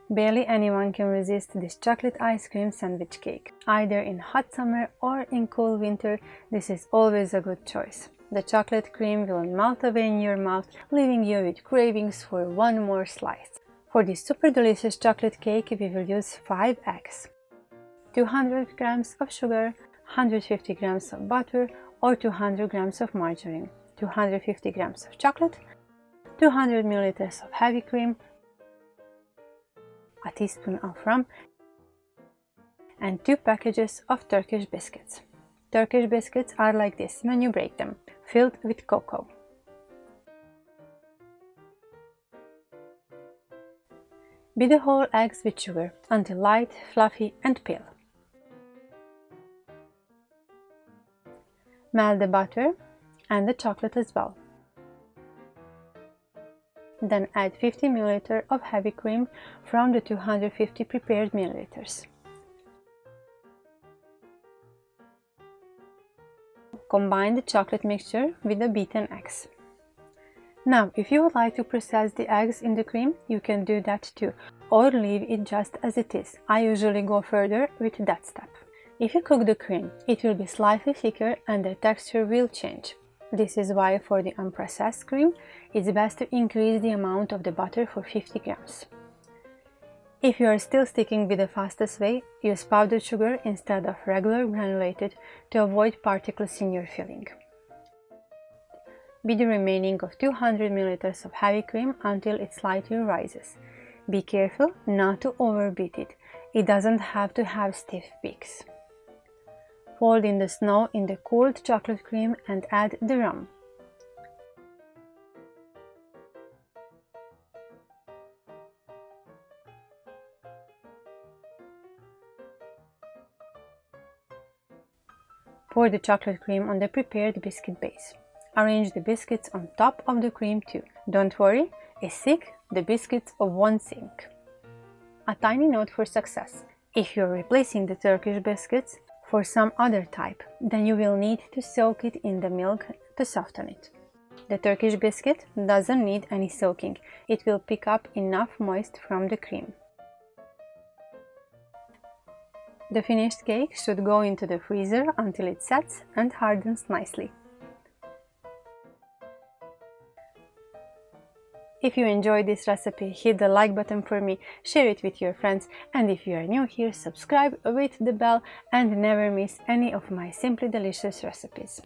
Barely anyone can resist this chocolate ice cream sandwich cake. Either in hot summer or in cool winter, this is always a good choice. The chocolate cream will melt away in your mouth, leaving you with cravings for one more slice. For this super delicious chocolate cake, we will use 5 eggs, 200 grams of sugar, 150 grams of butter or 200 grams of margarine, 250 grams of chocolate, 200 milliliters of heavy cream, a teaspoon of rum, and 2 packages of Turkish biscuits. Turkish biscuits are like this when you break them, filled with cocoa. Beat the whole eggs with sugar until light, fluffy and pale. Melt the butter and the chocolate as well. Then add 50 ml of heavy cream from the 250 prepared milliliters. Combine the chocolate mixture with the beaten eggs. Now, if you would like to process the eggs in the cream, you can do that too, or leave it just as it is. I usually go further with that step. If you cook the cream, it will be slightly thicker and the texture will change. This is why for the unprocessed cream, it's best to increase the amount of the butter for 50 grams. If you are still sticking with the fastest way, use powdered sugar instead of regular granulated to avoid particles in your filling. Beat the remaining of 200 ml of heavy cream until it slightly rises. Be careful not to overbeat it. It doesn't have to have stiff peaks. Fold in the snow in the cooled chocolate cream and add the rum. Pour the chocolate cream on the prepared biscuit base. Arrange the biscuits on top of the cream too. Don't worry, if sick, the biscuits won't sink. A tiny note for success. If you're replacing the Turkish biscuits for some other type, then you will need to soak it in the milk to soften it. The Turkish biscuit doesn't need any soaking. It will pick up enough moist from the cream. The finished cake should go into the freezer until it sets and hardens nicely. If you enjoyed this recipe, hit the like button for me, share it with your friends, and if you are new here, subscribe with the bell and never miss any of my simply delicious recipes.